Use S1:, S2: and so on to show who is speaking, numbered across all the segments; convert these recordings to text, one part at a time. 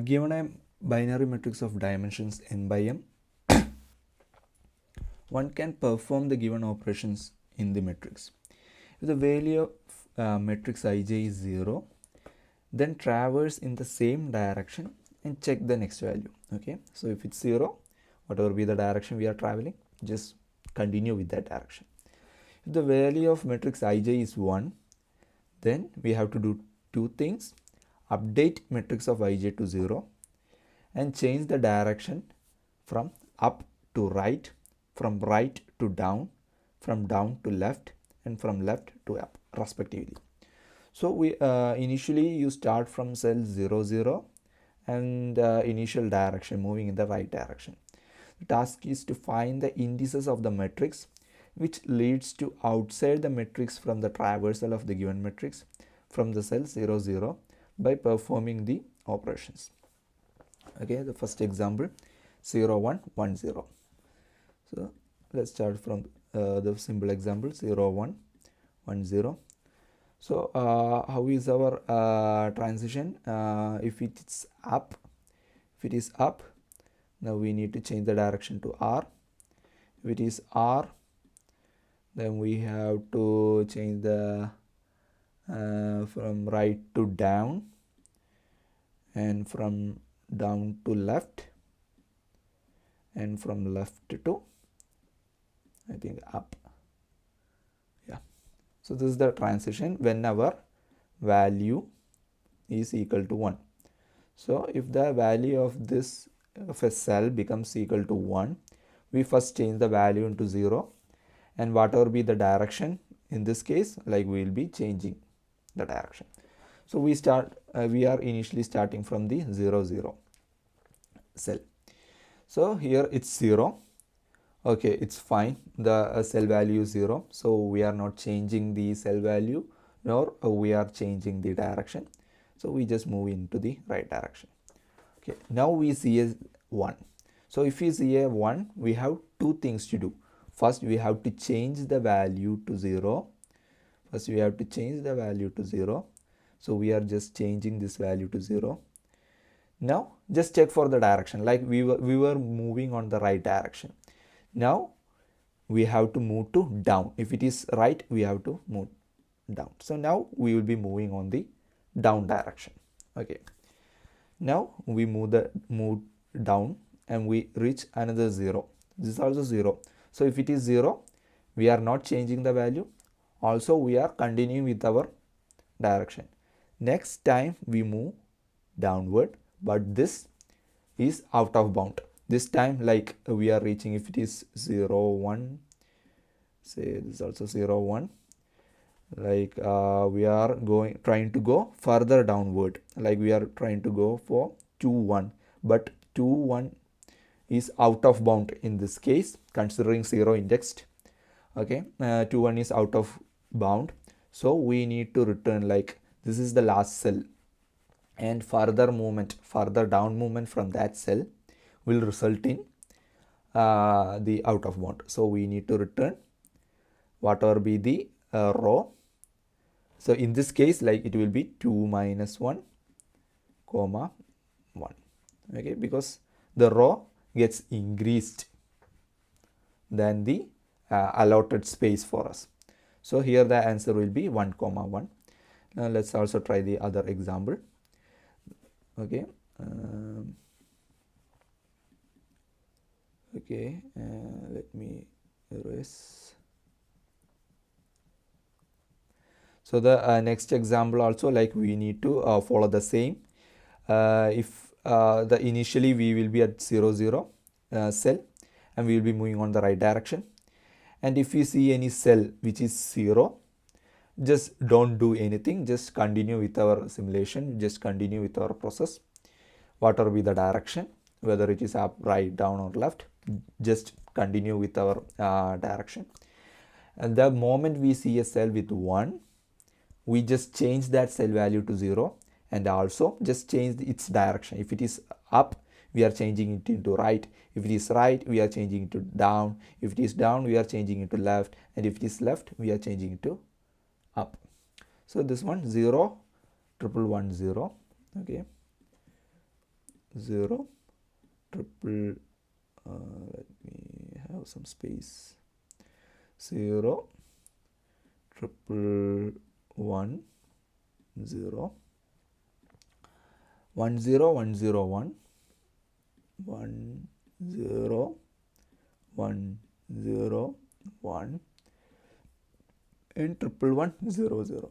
S1: Given a binary matrix of dimensions n by m, one can perform the given operations in the matrix. If the value of matrix ij is 0, then traverse in the same direction and check the next value. Okay, so if it's 0, whatever be the direction we are traveling, just continue with that direction. If the value of matrix ij is 1, then we have to do two things: update matrix of ij to 0 and change the direction from up to right, from right to down, from down to left, and from left to up respectively. So we initially you start from cell 0 0 and initial direction moving in the right direction. The task is to find the indices of the matrix which leads to outside the matrix from the traversal of the given matrix from the cell 0 0 by performing the operations. Okay, the first example 0 1 1 0. So let's start from the simple example 0 1 1 0. So how is our transition? If it is up, now we need to change the direction to r. If it is r, then we have to change the from right to down and from down to left and from left to I think up. Yeah, so this is the transition whenever value is equal to 1. So if the value of this of a cell becomes equal to 1, we first change the value into 0, and whatever be the direction, in this case like we will be changing the direction. So we are initially starting from the 0 0 cell. So here it's 0. Okay, it's fine, the cell value is 0, so we are not changing the cell value nor we are changing the direction, so we just move into the right direction. Okay, now we see a 1. So if we see a 1, we have two things to do. First we have to change the value to 0. So we are just changing this value to 0. Now just check for the direction, like we were moving on the right direction. Now we have to move to down. If it is right, we have to move down. So now we will be moving on the down direction. Okay, now we move down and we reach another 0. This is also 0. So if it is 0, we are not changing the value, also we are continuing with our direction. Next time we move downward, but this is out of bound. This time like we are reaching, if it is 0 1, say this is also 0 1, like we are trying to go further downward, like we are trying to go for 2 1, but 2 1 is out of bound in this case considering 0 indexed. Okay, 2 1 is out of bound, so we need to return, like this is the last cell, and further down movement from that cell will result in the out of bound. So we need to return whatever be the row. So in this case, like it will be 2 minus 1 comma 1. Okay, because the row gets increased than the allotted space for us. So here the answer will be 1 comma 1. Now let's also try the other example. Okay, let me erase. So the next example also, like we need to follow the same. If the initially we will be at 0 0 cell and we will be moving on the right direction, and if you see any cell which is 0, just don't do anything, just continue with our simulation, just continue with our process, whatever be the direction, whether it is up, right, down or left, just continue with our direction. And the moment we see a cell with 1, we just change that cell value to 0 and also just change its direction. If it is up, we are changing it into right. If it is right, we are changing it to down. If it is down, we are changing it to left. And if it is left, we are changing it to up. So this one 0 1 1 0. Okay, 0 triple, let me have some space, 0 triple 1 0 1 0 1 0 1 1 0 1 0 1 and triple 1 0 0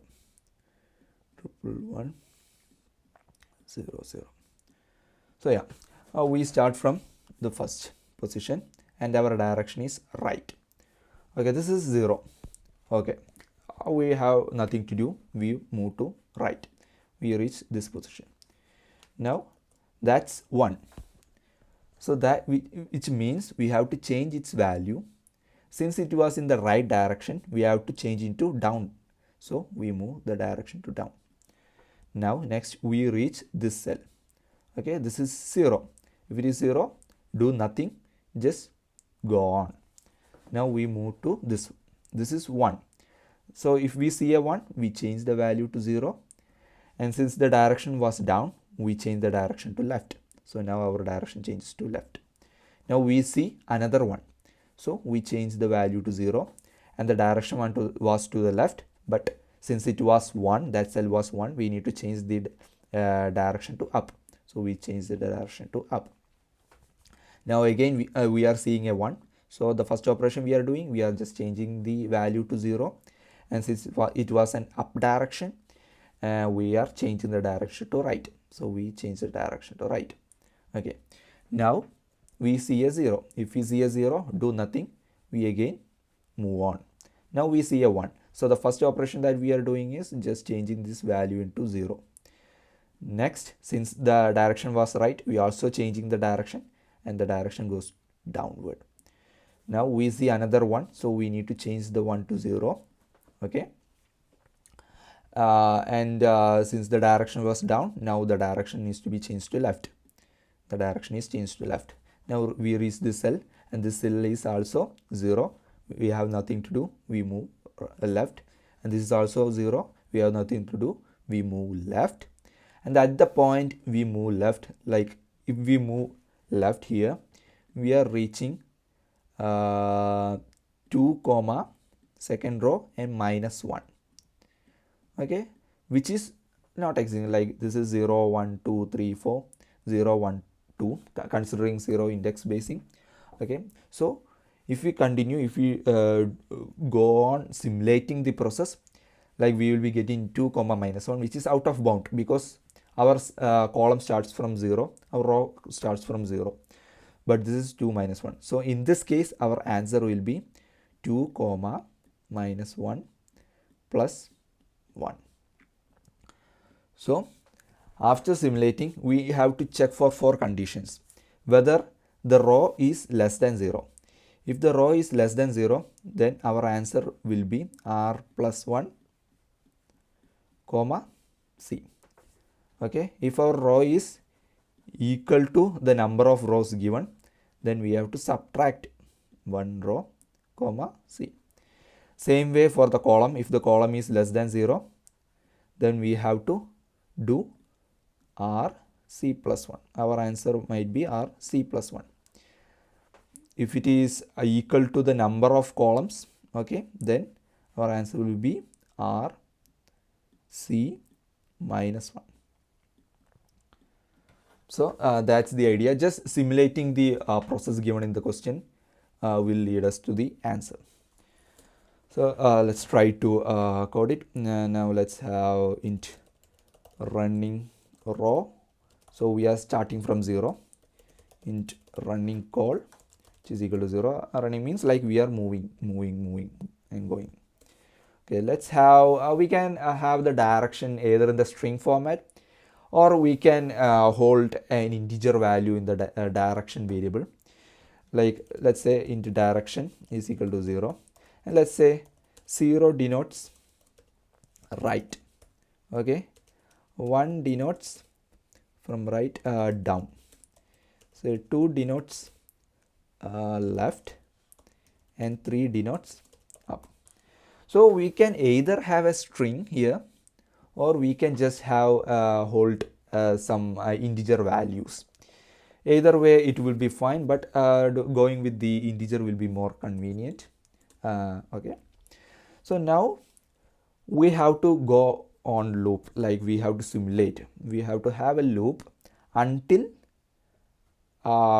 S1: triple 1 0 0. So yeah, we start from the first position and our direction is right. Okay, this is 0. Okay, we have nothing to do, we move to right, we reach this position. Now that's 1, so that which means we have to change its value. Since it was in the right direction, we have to change into down, so we move the direction to down. Now next we reach this cell. Okay, this is 0. If it is 0, do nothing, just go on. Now we move to this. This is 1. So if we see a 1, we change the value to 0. And since the direction was down, we change the direction to left. So now our direction changes to left. Now we see another 1. So we change the value to 0 and the direction was to the left. But since it was 1, that cell was 1, we need to change the direction to up. So we change the direction to up. Now again we are seeing a 1. So the first operation we are doing, we are just changing the value to 0. And since it was an up direction, we are changing the direction to right. So we change the direction to right. Okay. Now we see a 0. If we see a 0, do nothing. We again move on. Now we see a 1. So the first operation that we are doing is just changing this value into 0. Next, since the direction was right, we are also changing the direction and the direction goes downward. Now we see another 1. So we need to change the 1 to 0. Okay. Since the direction was down, now the direction needs to be changed to left. The direction is changed to left. Now we reach this cell and this cell is also 0. We have nothing to do, we move left. And this is also 0. We have nothing to do, we move left. And at the point we move left, like if we move left here, we are reaching 2 comma second row and minus 1. Okay, which is not existing, like this is 0 1 2 3 4 0 1 2, considering 0 index basing. Okay, so if we continue, if we go on simulating the process, like we will be getting 2 comma minus 1, which is out of bound because our column starts from 0, our row starts from 0, but this is 2 minus 1. So in this case our answer will be 2 comma minus 1 plus 1. So after simulating, we have to check for 4 conditions whether the row is less than 0. If the row is less than 0, then our answer will be r plus 1 comma c. Okay, if our row is equal to the number of rows given, then we have to subtract 1 row comma c. Same way for the column, if the column is less than 0, then we have to do r c plus 1. Our answer might be r c plus 1. If it is equal to the number of columns, okay, then our answer will be r c minus 1. So that's the idea. Just simulating the process given in the question will lead us to the answer. So let's try to code it. Now let's have int running row. So we are starting from 0. Int running call, which is equal to 0. Running means like we are moving and going. Okay, let's have we can have the direction either in the string format, or we can hold an integer value in the direction variable. Like let's say int direction is equal to 0, and let's say 0 denotes right. Okay, 1 denotes from right down. So 2 denotes left, and 3 denotes up. So we can either have a string here, or we can just have hold some integer values. Either way it will be fine, but going with the integer will be more convenient. Okay, so now we have to go on loop, like we have to simulate, we have to have a loop until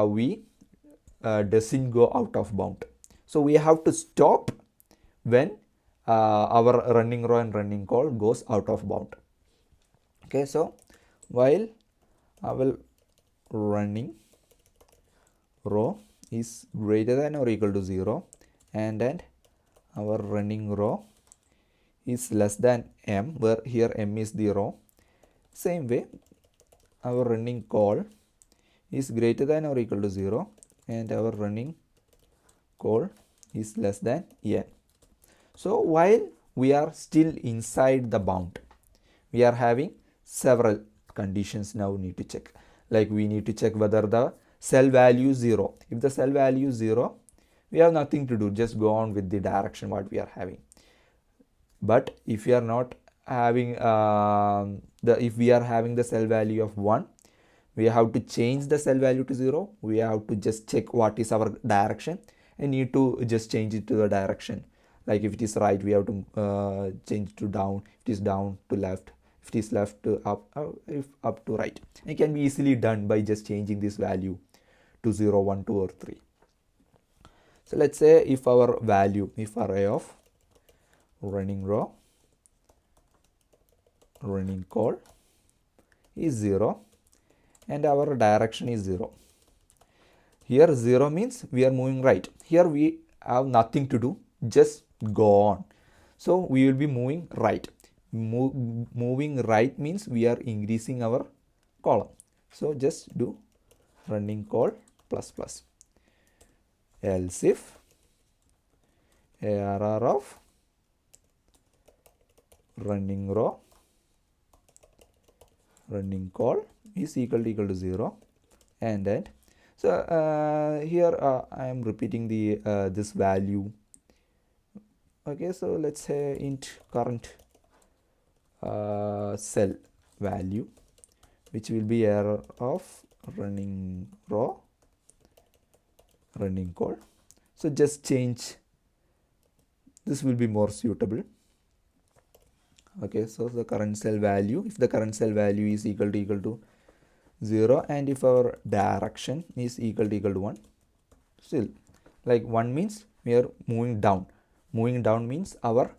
S1: we doesn't go out of bound. So we have to stop when our running row and running call goes out of bound. Okay, so while our running row is greater than or equal to 0 and our running row is less than m, where here m is the row, same way our running call is greater than or equal to 0 and our running call is less than n. So while we are still inside the bound, we are having several conditions now need to check. Like we need to check whether the cell value is 0. If the cell value is 0, we have nothing to do, just go on with the direction what we are having. But if we are not having if we are having the cell value of 1, we have to change the cell value to 0. We have to just check what is our direction and need to just change it to the direction. Like if it is right, we have to change to down. If it is down, to left. If it is left, to up. If up, to right. It can be easily done by just changing this value to 0, 1, 2 or 3. So let's say if our value, if array of running row, running call is 0 and our direction is 0. Here 0 means we are moving right. Here we have nothing to do, just go on. So we will be moving right. Moving right means we are increasing our column. So just do running call plus plus. Else if ARR of running row running call is equal to 0 and then so here I am repeating the this value. Okay, so let's say int current cell value, which will be error of running row running call. So just change, this will be more suitable. Okay, so the current cell value, if the current cell value is equal to 0 and if our direction is equal to 1, still like 1 means we are moving down. Moving down means our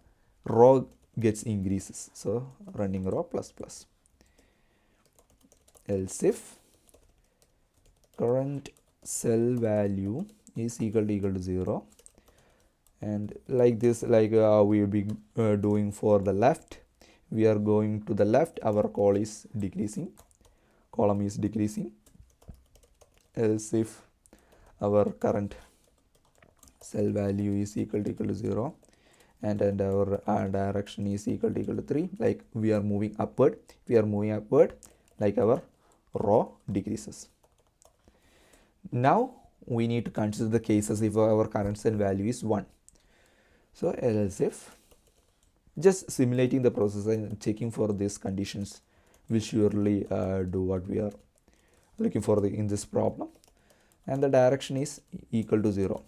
S1: row gets increases. So running row plus plus. Else if current cell value is equal to 0 and like this, like we will be doing for the left, we are going to the left, our call is decreasing, column is decreasing. Else if our current cell value is equal to 0 and our direction is equal to 3, like we are moving upward. We are moving upward, like our row decreases. Now we need to consider the cases if our current cell value is 1. So else if, just simulating the process and checking for these conditions will surely do what we are looking for in this problem. And the direction is equal to 0.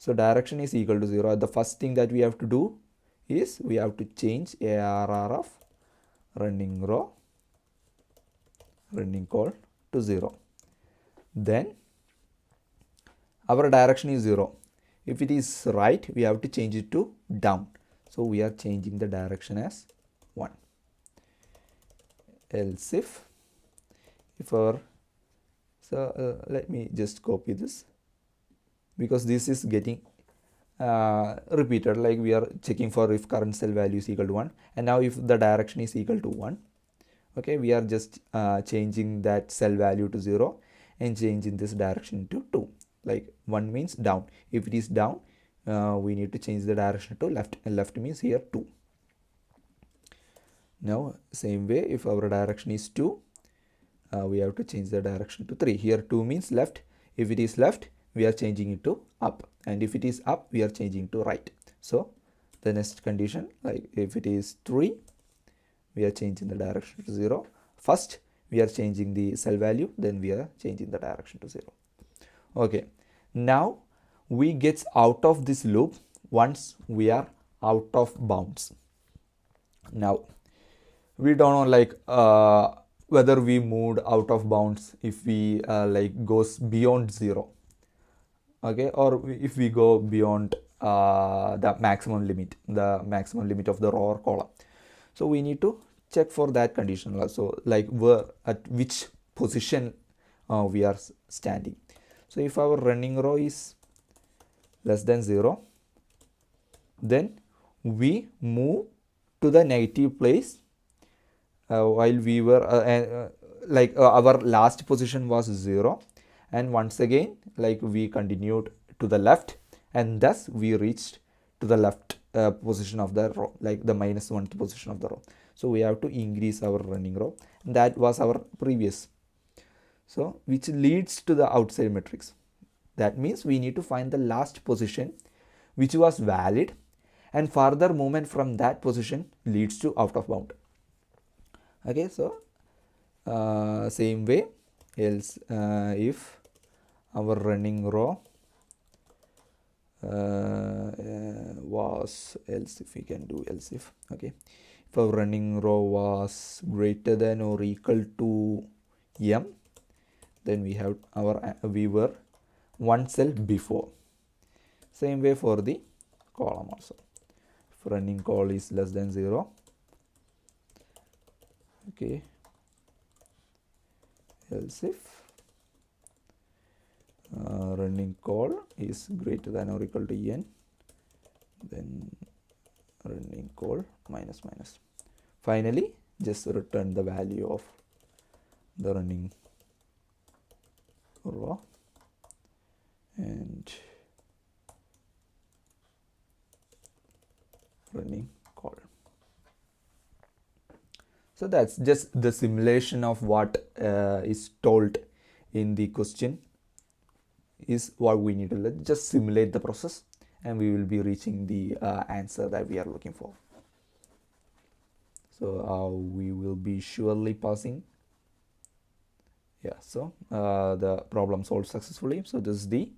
S1: So direction is equal to 0. The first thing that we have to do is we have to change ARR of running row running call to 0. Then our direction is 0. If it is right, we have to change it to down. So we are changing the direction as 1. Else if our, so let me just copy this because this is getting repeated, like we are checking for if current cell value is equal to 1 and now if the direction is equal to 1. Okay, we are just changing that cell value to 0 and changing this direction to 2. Like 1 means down. If it is down, we need to change the direction to left, and left means here 2. Now same way, if our direction is 2, we have to change the direction to 3. Here 2 means left. If it is left, we are changing it to up, and if it is up, we are changing to right. So the next condition, like if it is 3, we are changing the direction to 0. First we are changing the cell value, then we are changing the direction to 0. Okay, now we get out of this loop once we are out of bounds. Now we don't know like whether we moved out of bounds if we like goes beyond 0, okay, or if we go beyond the maximum limit of the row or column. So we need to check for that condition also, like where at which position we are standing. So if our running row is less than 0, then we move to the negative place while we were our last position was 0, and once again like we continued to the left, and thus we reached to the left position of the row, like the -1th position of the row. So we have to increase our running row. That was our previous, so which leads to the outside matrix. That means we need to find the last position which was valid, and further movement from that position leads to out of bound. Okay, so same way, else if our running row was, else if we can do else if, okay, if our running row was greater than or equal to m, then we have our we were one cell before. Same way for the column also. If running call is less than 0, okay, else if running call is greater than or equal to n, then running call minus minus. Finally, just return the value of the running row and running call. So that's just the simulation of what is told in the question is what we need to just simulate the process, and we will be reaching the answer that we are looking for. So we will be surely passing. Yeah, so the problem solved successfully. So this is the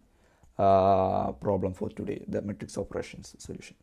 S1: problem for today, the matrix operations solution.